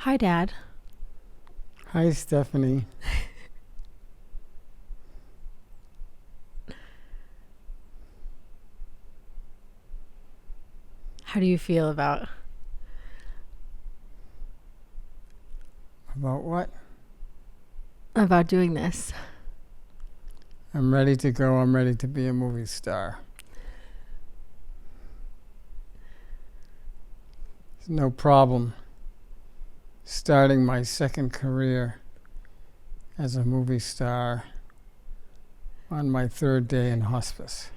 Hi, Dad. Hi, Stephanie. How do you feel About what? about doing this? I'm ready to go. I'm ready to be a movie star. It's no problem starting my second career as a movie star on my third day in hospice.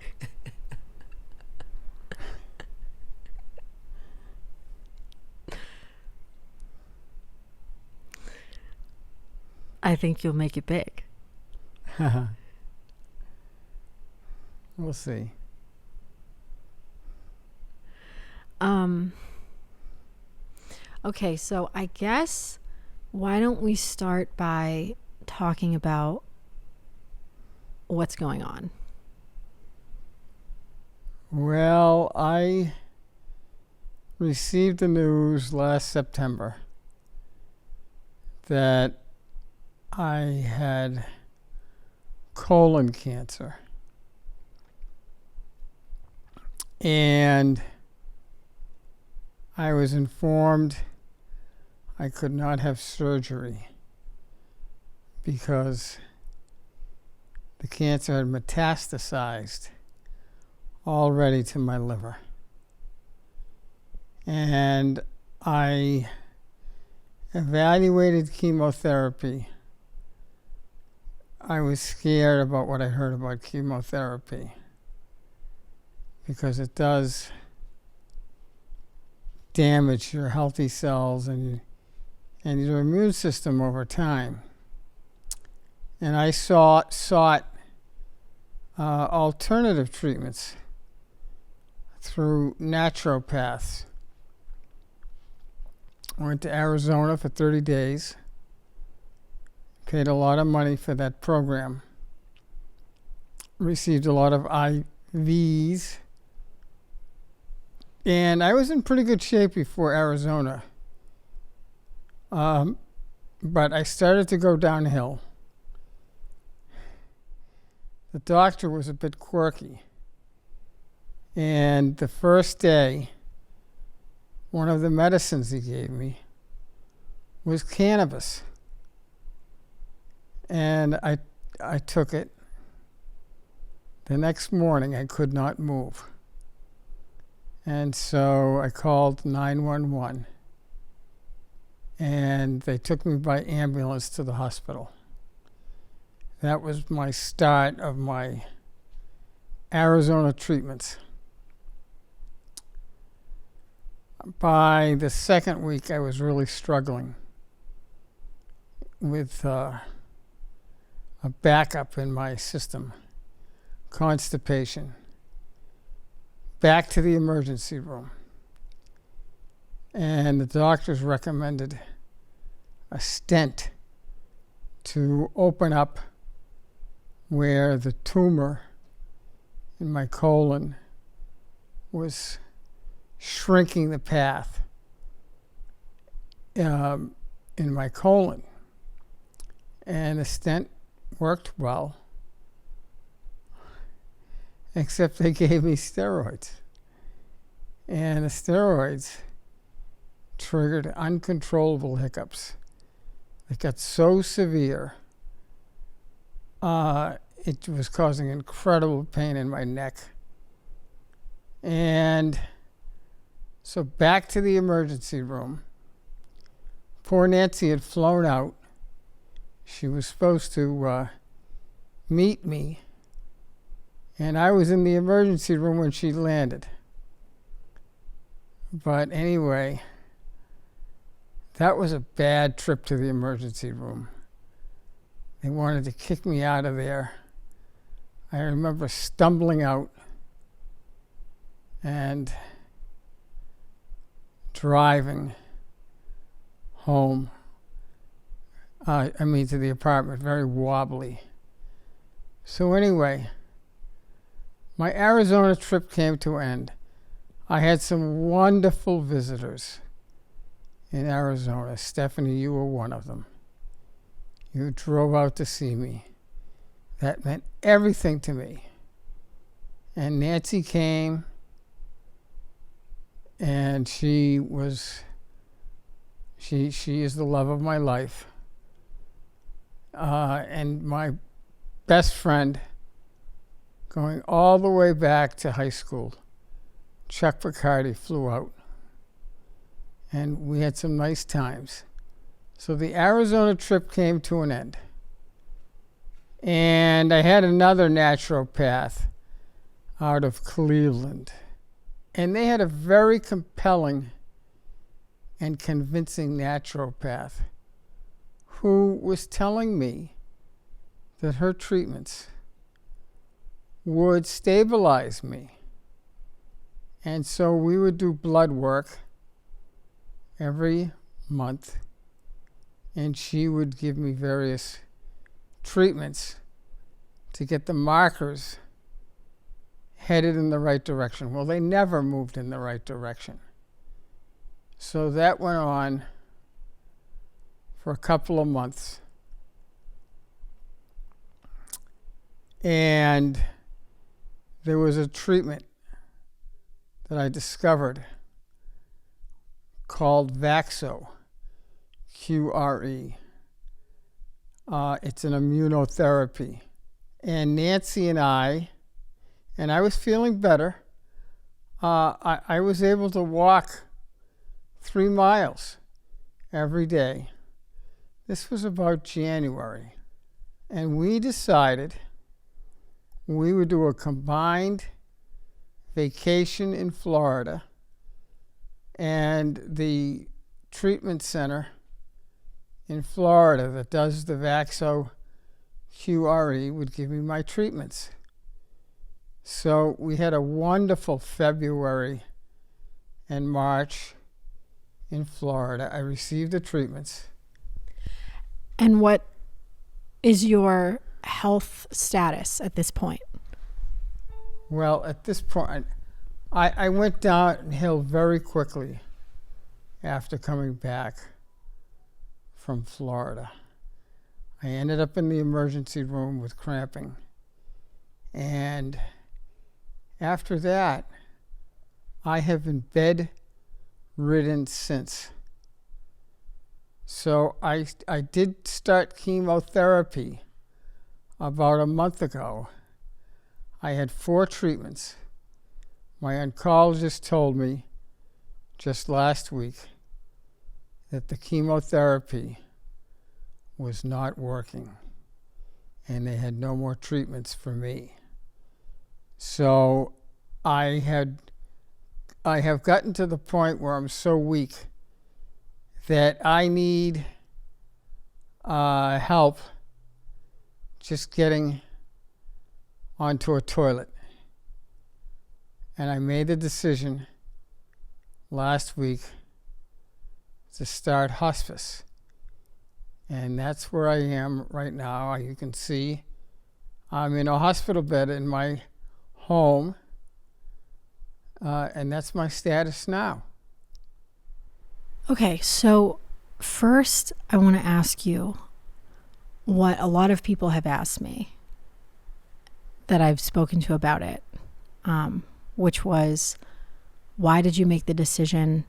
I think you'll make it big. We'll see. Um. Okay, so I guess why don't we start by talking about what's going on? Well, I received the news last September that I had colon cancer. And I was informed I could not have surgery because the cancer had metastasized already to my liver. And I evaluated chemotherapy. I was scared about what I heard about chemotherapy because it does damage your healthy cells and your immune system over time. And I sought alternative treatments through naturopaths. I went to Arizona for 30 days, paid a lot of money for that program, received a lot of IVs, and I was in pretty good shape before Arizona. But I started to go downhill. The doctor was a bit quirky. And the first day, one of the medicines he gave me was cannabis. And I took it. The next morning, I could not move. And so I called 911. And they took me by ambulance to the hospital. That was my start of my Arizona treatments. By the second week, I was really struggling with a backup in my system, constipation. Back to the emergency room. And the doctors recommended a stent to open up where the tumor in my colon was shrinking the path in my colon. And the stent worked well, except they gave me steroids. And the steroids triggered uncontrollable hiccups. It got so severe, it was causing incredible pain in my neck. And so back to the emergency room. Poor Nancy had flown out. She was supposed to meet me, and I was in the emergency room when she landed. But anyway, that was a bad trip to the emergency room. They wanted to kick me out of there. I remember stumbling out and driving home. To the apartment, very wobbly. So anyway, my Arizona trip came to an end. I had some wonderful visitors. in Arizona. Stephanie, you were one of them. You drove out to see me. That meant everything to me. And Nancy came, and she is the love of my life. And my best friend, going all the way back to high school, Chuck Picardi, flew out. And we had some nice times. So the Arizona trip came to an end. And I had another naturopath out of Cleveland. And they had a very compelling and convincing naturopath who was telling me that her treatments would stabilize me. And so we would do blood work every month, and she would give me various treatments to get the markers headed in the right direction. Well, they never moved in the right direction. So that went on for a couple of months. And there was a treatment that I discovered called Vaxo, QRE. It's an immunotherapy. And Nancy and I was feeling better. I was able to walk 3 miles every day. This was about January. And we decided we would do a combined vacation in Florida, and the treatment center in Florida that does the Vaxo QRE would give me my treatments. So we had a wonderful February and March in Florida. I received the treatments. And what is your health status at this point? Well, at this point, I went downhill very quickly after coming back from Florida. I ended up in the emergency room with cramping. And after that, I have been bedridden since. So I did start chemotherapy about a month ago. I had 4 treatments. My oncologist told me just last week that the chemotherapy was not working and they had no more treatments for me. So I have gotten to the point where I'm so weak that I need help just getting onto a toilet. And I made the decision last week to start hospice. And that's where I am right now. You can see I'm in a hospital bed in my home, and that's my status now. Okay, so first I want to ask you what a lot of people have asked me that I've spoken to about it, which was, why did you make the decision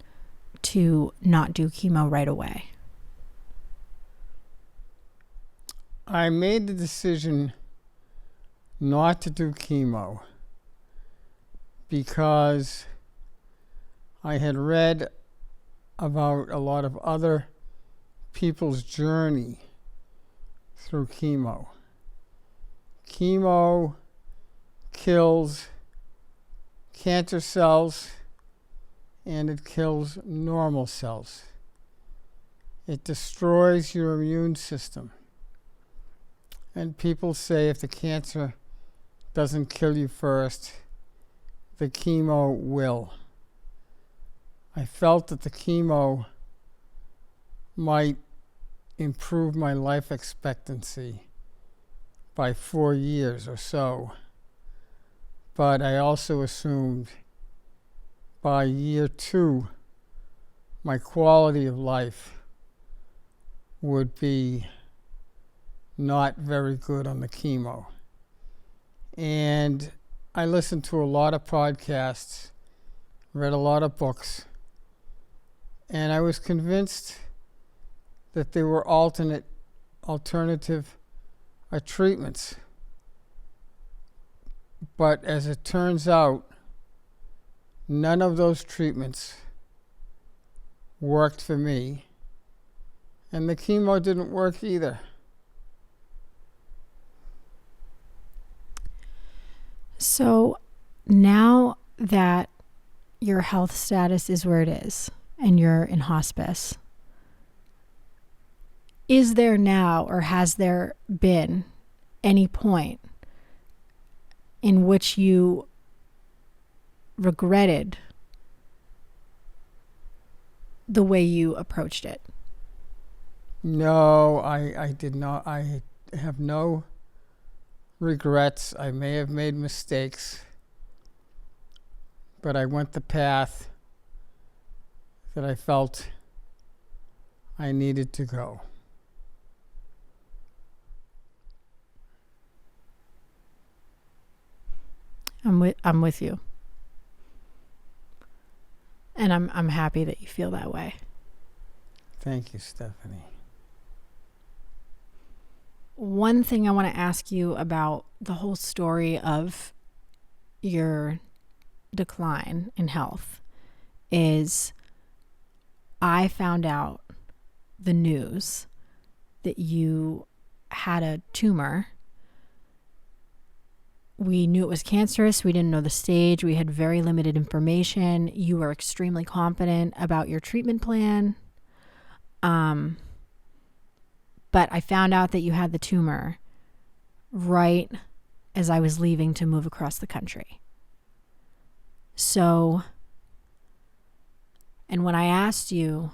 to not do chemo right away? I made the decision not to do chemo because I had read about a lot of other people's journey through chemo. Chemo kills cancer cells and it kills normal cells. It destroys your immune system. And people say if the cancer doesn't kill you first, the chemo will. I felt that the chemo might improve my life expectancy by 4 years or so. But I also assumed by year 2, my quality of life would be not very good on the chemo. And I listened to a lot of podcasts, read a lot of books, and I was convinced that there were alternative treatments. But as it turns out, none of those treatments worked for me, and the chemo didn't work either. So now that your health status is where it is and you're in hospice, is there now, or has there been any point in which you regretted the way you approached it? No, I did not. I have no regrets. I may have made mistakes, but I went the path that I felt I needed to go. I'm with you. And I'm happy that you feel that way. Thank you, Stephanie. One thing I want to ask you about the whole story of your decline in health is I found out the news that you had a tumor. We knew it was cancerous. We didn't know the stage. We had very limited information. You were extremely confident about your treatment plan. But I found out that you had the tumor right as I was leaving to move across the country. So, and when I asked you,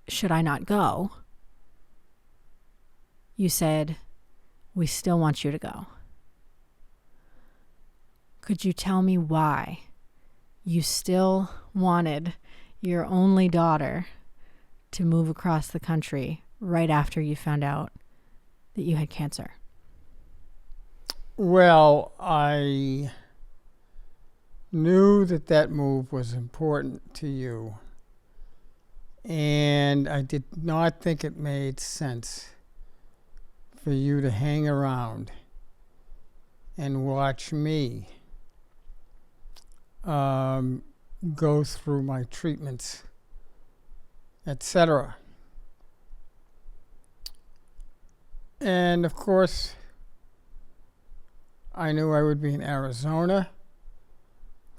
should I not go? You said, we still want you to go. Could you tell me why you still wanted your only daughter to move across the country right after you found out that you had cancer? Well, I knew that move was important to you, and I did not think it made sense for you to hang around and watch me go through my treatments, etc. And of course, I knew I would be in Arizona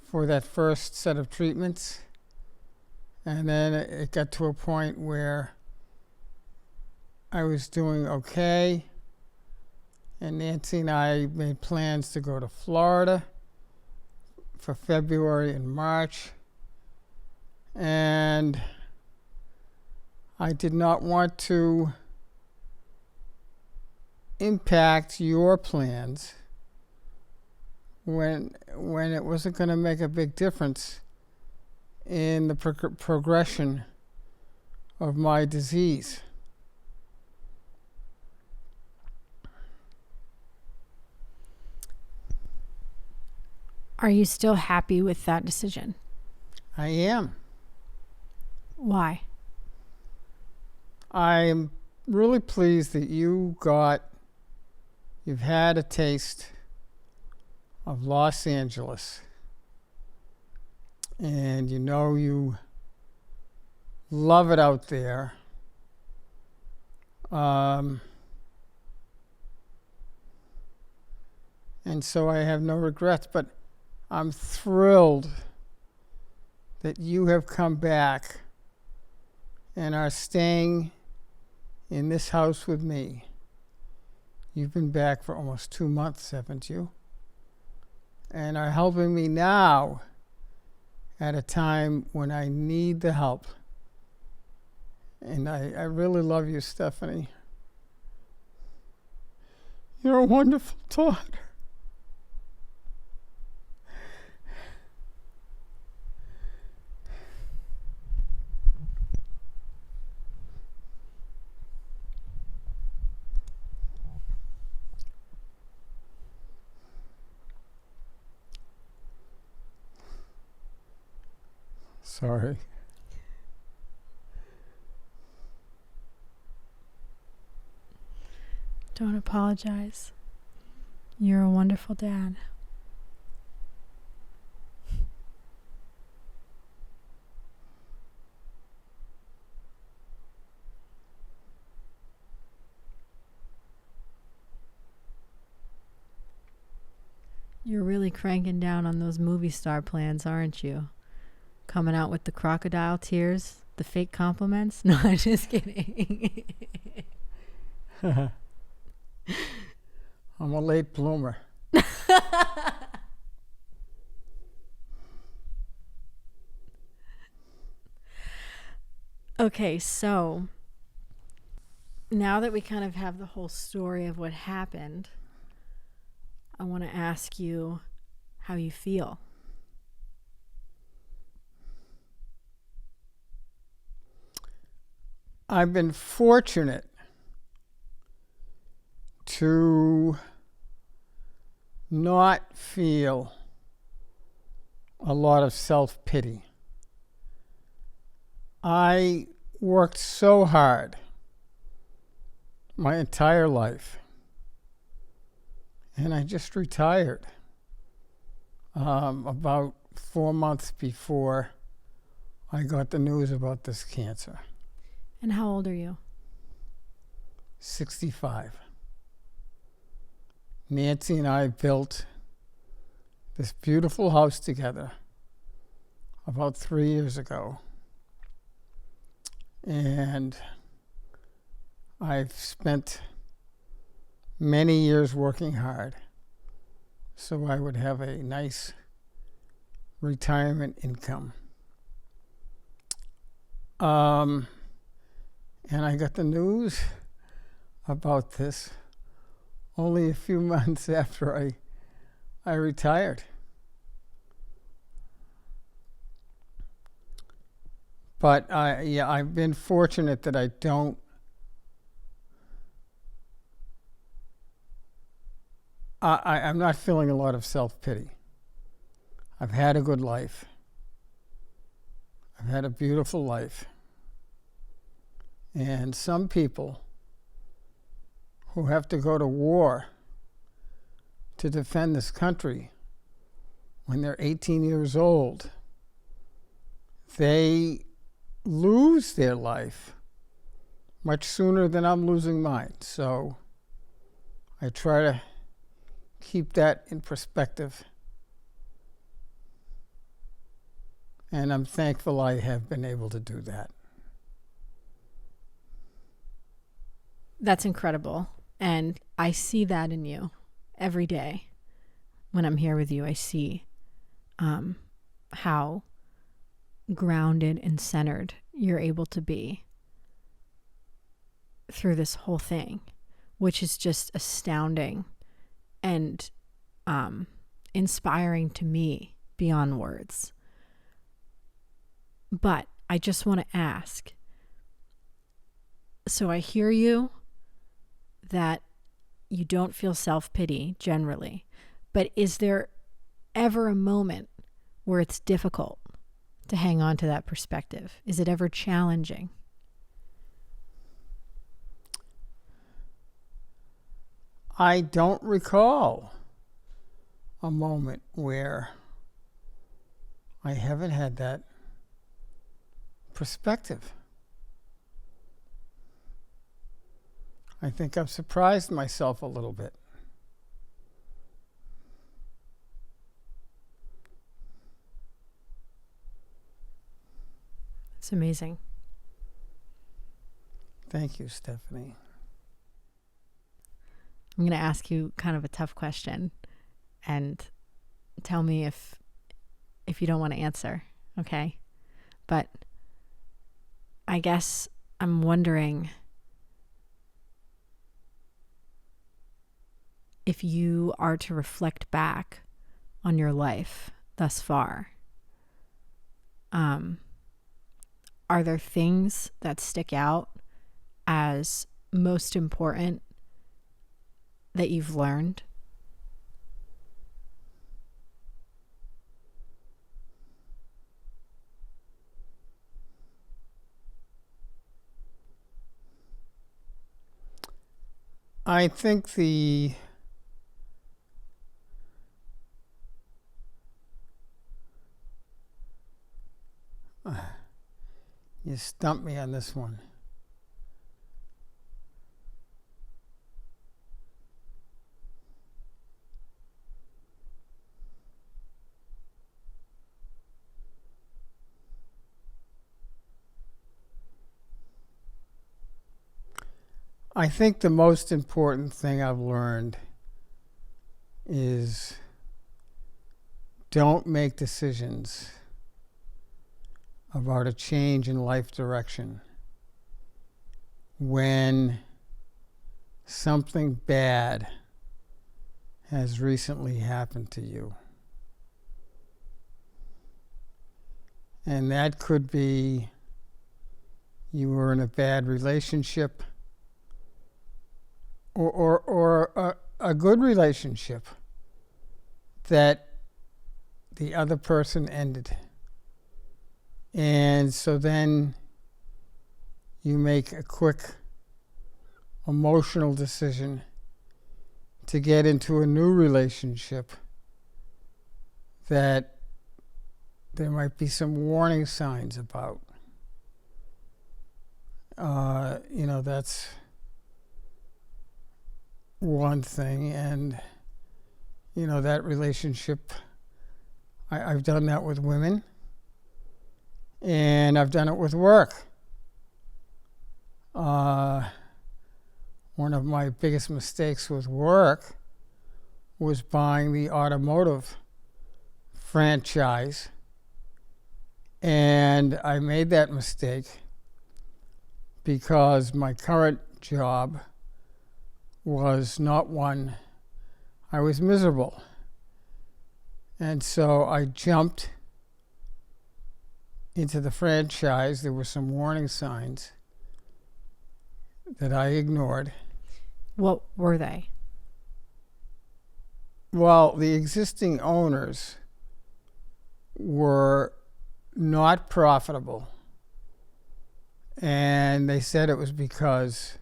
for that first set of treatments. And then it got to a point where I was doing okay. And Nancy and I made plans to go to Florida for February and March. And I did not want to impact your plans when it wasn't going to make a big difference in the progression of my disease. Are you still happy with that decision? I am. Why? I'm really pleased that you've had a taste of Los Angeles, and you love it out there. And so I have no regrets, but I'm thrilled that you have come back and are staying in this house with me. You've been back for almost 2 months, haven't you? And are helping me now at a time when I need the help. And I really love you, Stephanie. You're a wonderful daughter. Sorry. Don't apologize. You're a wonderful dad. You're really cranking down on those movie star plans, aren't you? Coming out with the crocodile tears, the fake compliments? No, I'm just kidding. I'm a late bloomer. Okay, so now that we kind of have the whole story of what happened, I want to ask you how you feel. I've been fortunate to not feel a lot of self-pity. I worked so hard my entire life, and I just retired about 4 months before I got the news about this cancer. And how old are you? 65. Nancy and I built this beautiful house together about 3 years ago. And I've spent many years working hard so I would have a nice retirement income. And I got the news about this only a few months after I retired. But I've been fortunate that I'm not feeling a lot of self-pity. I've had a good life. I've had a beautiful life. And some people who have to go to war to defend this country when they're 18 years old, they lose their life much sooner than I'm losing mine. So I try to keep that in perspective. And I'm thankful I have been able to do that. That's incredible. And I see that in you every day. When I'm here with you, I see how grounded and centered you're able to be through this whole thing, which is just astounding and inspiring to me beyond words. But I just want to ask, so I hear you that you don't feel self-pity generally, but is there ever a moment where it's difficult to hang on to that perspective? Is it ever challenging? I don't recall a moment where I haven't had that perspective. I think I've surprised myself a little bit. It's amazing. Thank you, Stephanie. I'm going to ask you kind of a tough question and tell me if you don't want to answer, okay? But I guess I'm wondering if you are to reflect back on your life thus far. Are there things that stick out as most important that you've learned? I think you stumped me on this one. I think the most important thing I've learned is don't make decisions about a change in life direction when something bad has recently happened to you. And that could be you were in a bad relationship, or a good relationship that the other person ended. And so then you make a quick emotional decision to get into a new relationship that there might be some warning signs about. That's one thing. And, that relationship, I've done that with women, and I've done it with work. One of my biggest mistakes with work was buying the automotive franchise. And I made that mistake because my current job was not one I was miserable. And so I jumped into the franchise. There were some warning signs that I ignored. What were they? Well, the existing owners were not profitable. And they said it was because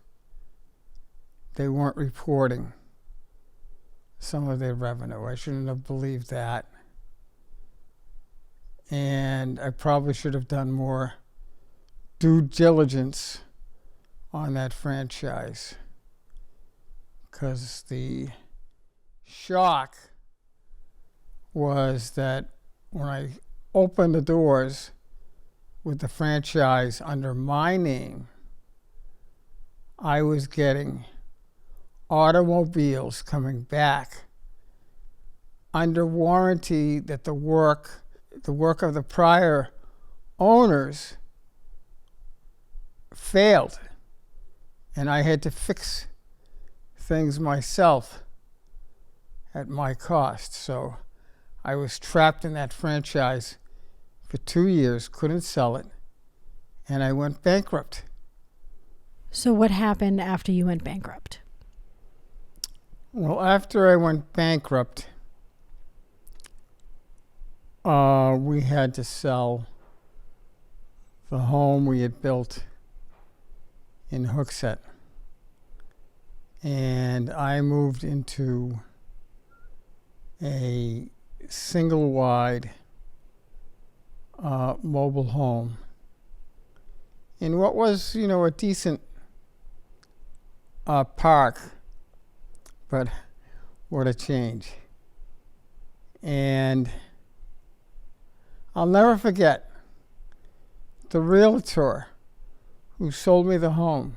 they weren't reporting some of their revenue. I shouldn't have believed that. And I probably should have done more due diligence on that franchise, because the shock was that when I opened the doors with the franchise under my name, I was getting automobiles coming back under warranty that the work of the prior owners failed, and I had to fix things myself at my cost. So I was trapped in that franchise for 2 years, couldn't sell it, and I went bankrupt. So what happened after you went bankrupt? Well, after I went bankrupt, we had to sell the home we had built in Hooksett. And I moved into a single-wide mobile home in what was, a decent park, but what a change. And I'll never forget the realtor who sold me the home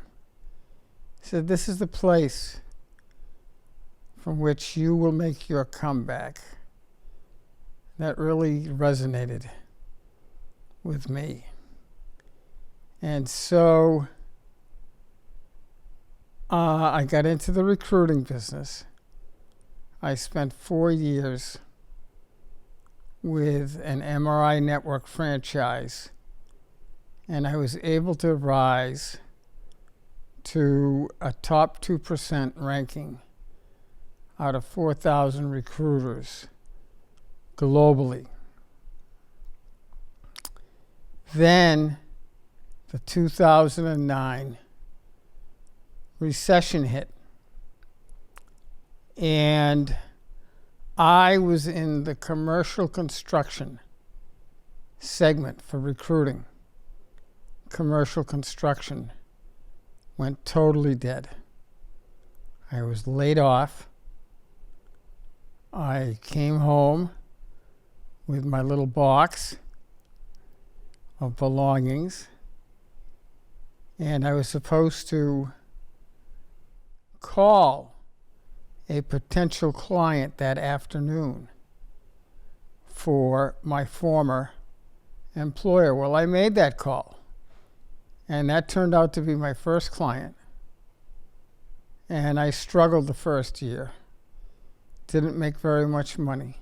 said, "This is the place from which you will make your comeback." That really resonated with me. And so I got into the recruiting business. I spent 4 years with an MRI network franchise, and I was able to rise to a top 2% ranking out of 4,000 recruiters globally. Then the 2009 recession hit, And I was in the commercial construction segment for recruiting. Commercial construction went totally dead. I was laid off. I came home with my little box of belongings, and I was supposed to call a potential client that afternoon for my former employer. Well, I made that call, and that turned out to be my first client. And I struggled the first year. Didn't make very much money.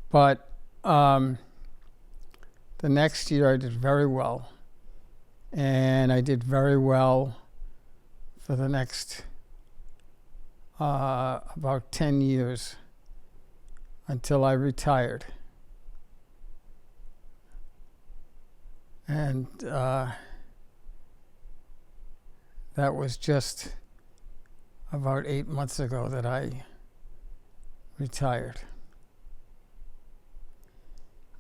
But the next year I did very well. And I did very well for the next about 10 years until I retired. And that was just about 8 months ago that I retired.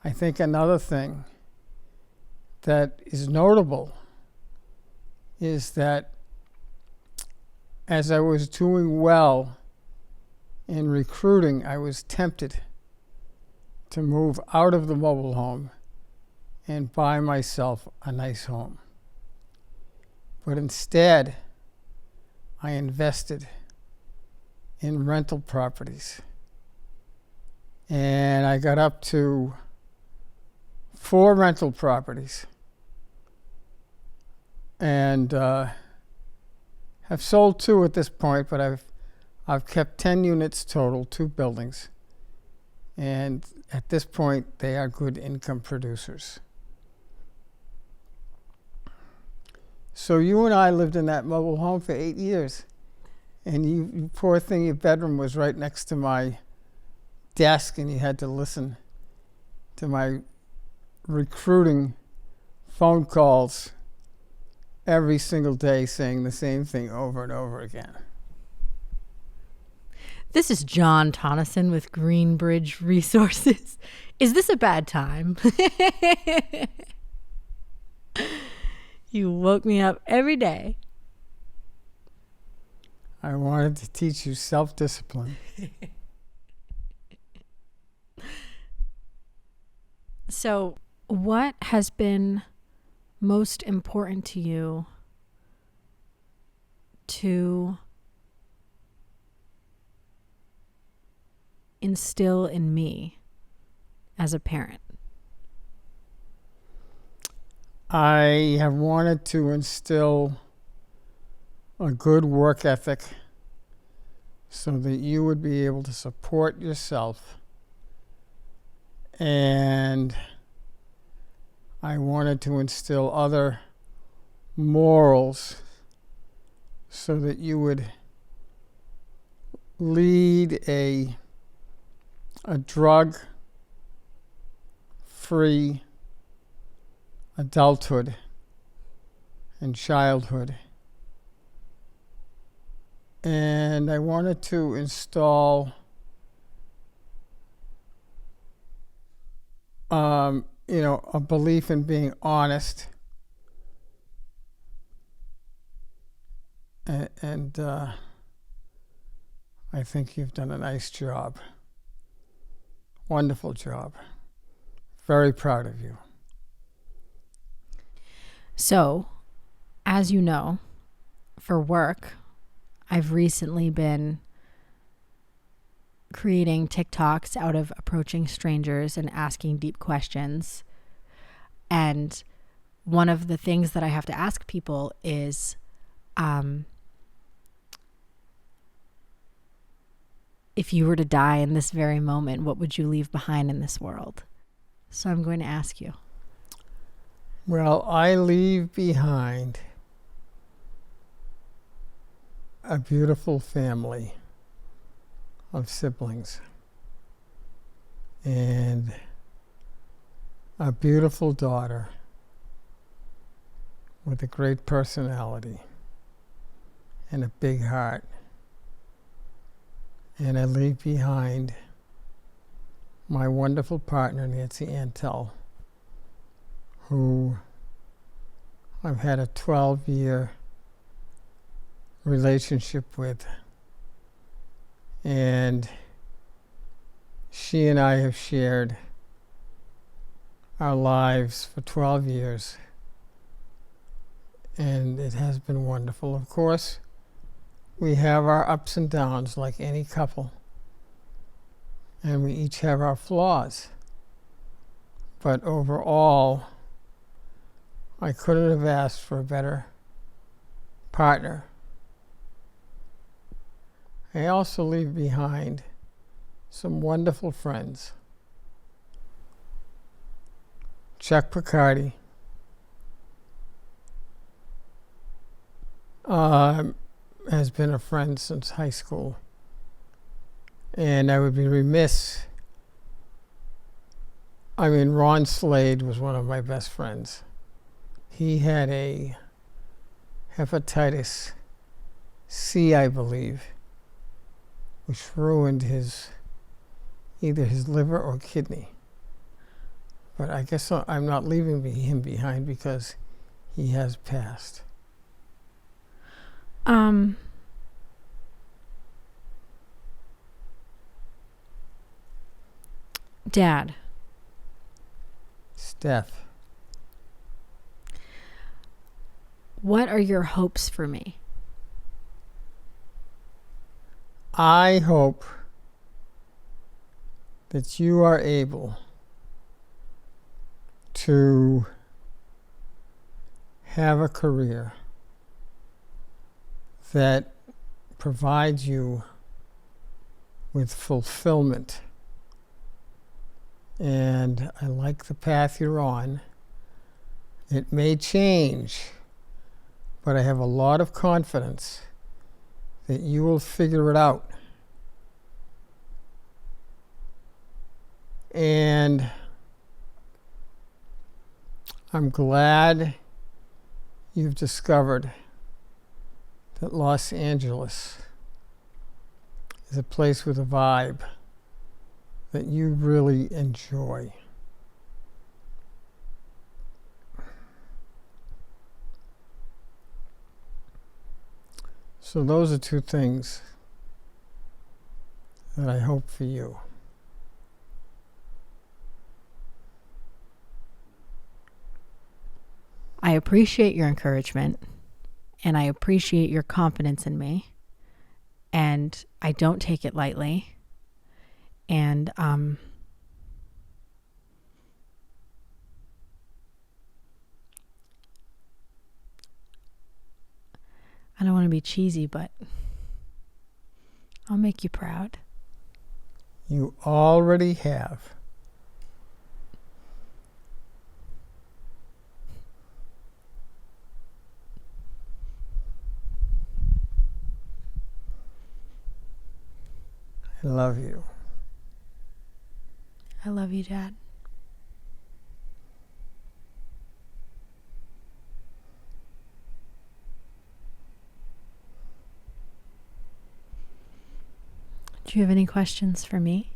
I think another thing that is notable is that as I was doing well in recruiting, I was tempted to move out of the mobile home and buy myself a nice home. But instead, I invested in rental properties. And I got up to 4 rental properties. And have sold 2 at this point, but I've kept 10 units total, 2 buildings. And at this point, they are good income producers. So you and I lived in that mobile home for 8 years. And you poor thing, your bedroom was right next to my desk, and you had to listen to my recruiting phone calls every single day saying the same thing over and over again. This is John Tonneson with Greenbridge Resources. Is this a bad time? You woke me up every day. I wanted to teach you self-discipline. So, what has been most important to you to instill in me as a parent? I have wanted to instill a good work ethic so that you would be able to support yourself. And I wanted to instill other morals so that you would lead a drug-free adulthood and childhood. And I wanted to install a belief in being honest, and I think you've done a nice job. Wonderful job. Very proud of you. So, as you know, for work, I've recently been creating TikToks out of approaching strangers and asking deep questions. And one of the things that I have to ask people is, if you were to die in this very moment, what would you leave behind in this world? So I'm going to ask you. Well, I leave behind a beautiful family of siblings and a beautiful daughter with a great personality and a big heart And I leave behind my wonderful partner, Nancy Antel, who I've had a 12-year relationship with. And she and I have shared our lives for 12 years. And it has been wonderful. Of course, we have our ups and downs like any couple. And we each have our flaws. But overall, I couldn't have asked for a better partner. I also leave behind some wonderful friends. Chuck Picardi, has been a friend since high school. And I would be remiss. Ron Slade was one of my best friends. He had a hepatitis C, I believe, which ruined either his liver or kidney. But I guess I'm not leaving him behind because he has passed. Dad. Steph. What are your hopes for me? I hope that you are able to have a career that provides you with fulfillment. And I like the path you're on. It may change, but I have a lot of confidence that you will figure it out. And I'm glad you've discovered that Los Angeles is a place with a vibe that you really enjoy. So those are two things that I hope for you. I appreciate your encouragement, and I appreciate your confidence in me, and I don't take it lightly. And I don't want to be cheesy, but I'll make you proud. You already have. I love you. I love you, Dad. Do you have any questions for me?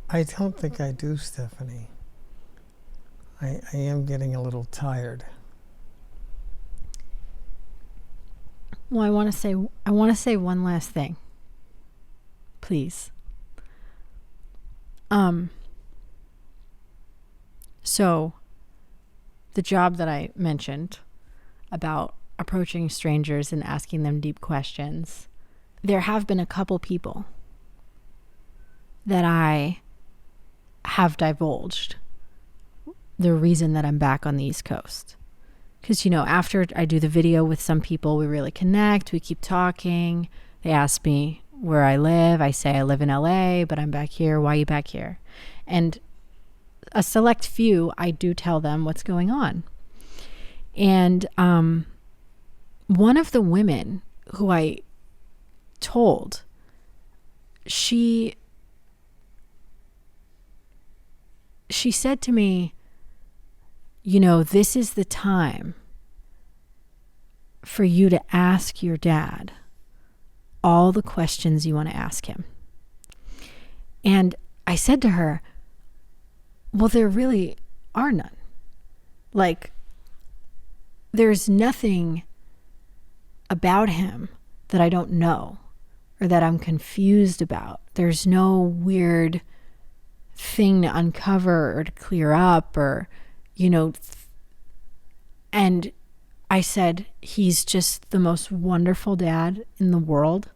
I don't think I do, Stephanie. I am getting a little tired. Well, I want to say one last thing. Please. So the job that I mentioned about approaching strangers and asking them deep questions, there have been a couple people that I have divulged the reason that I'm back on the East Coast. Because, after I do the video with some people, we really connect, we keep talking. They ask me where I live. I say I live in LA, but I'm back here. Why are you back here? And a select few, I do tell them what's going on. And one of the women who I told, she said to me, this is the time for you to ask your dad all the questions you want to ask him. And I said to her, well, there really are none. Like, there's nothing about him that I don't know or that I'm confused about. There's no weird thing to uncover or to clear up or, and I said, he's just the most wonderful dad in the world.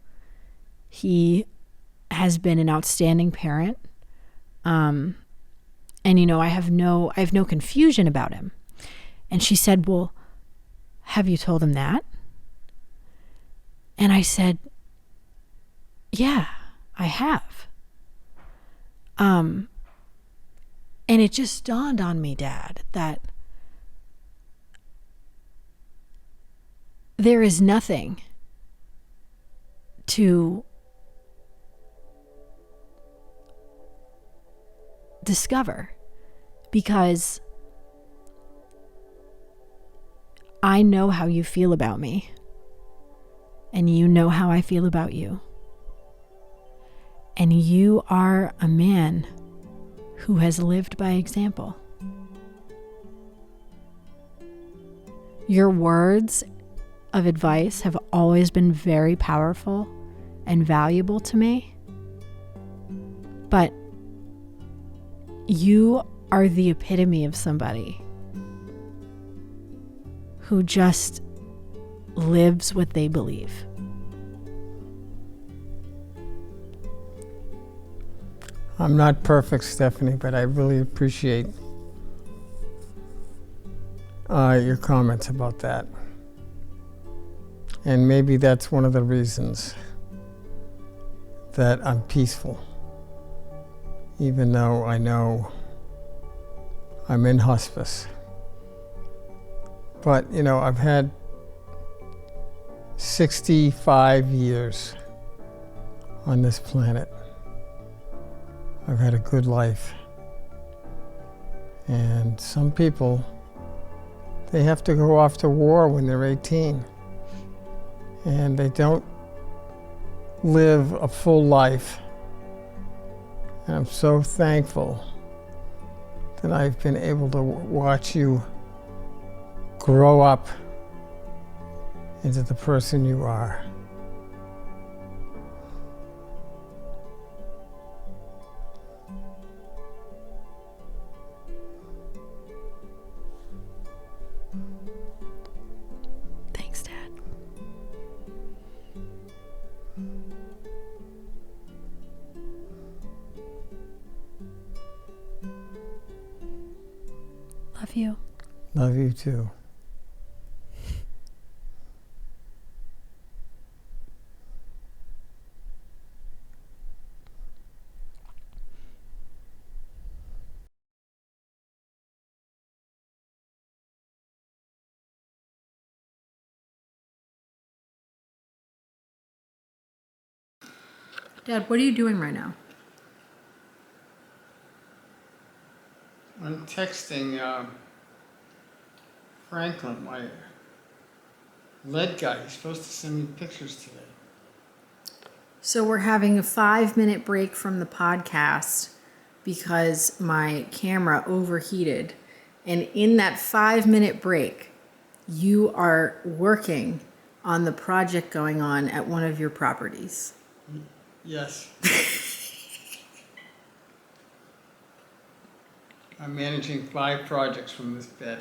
He has been an outstanding parent. And I have no confusion about him. And she said, well, have you told him that? And I said, yeah, I have. And it just dawned on me, Dad, that there is nothing to discover, because I know how you feel about me, and you know how I feel about you. And you are a man who has lived by example. Your words of advice have always been very powerful and valuable to me. But you are the epitome of somebody who just lives what they believe. I'm not perfect, Stephanie, but I really appreciate your comments about that. And maybe that's one of the reasons that I'm peaceful, even though I know I'm in hospice. But, I've had 65 years on this planet. I've had a good life. And some people, they have to go off to war when they're 18. And they don't live a full life. And I'm so thankful that I've been able to watch you grow up into the person you are. Thanks, Dad. Love you. Love you too. Dad, what are you doing right now? I'm texting Franklin, my lead guy. He's supposed to send me pictures today. So we're having a 5-minute break from the podcast because my camera overheated. And in that 5-minute break, you are working on the project going on at one of your properties. Yes. I'm managing 5 projects from this bed.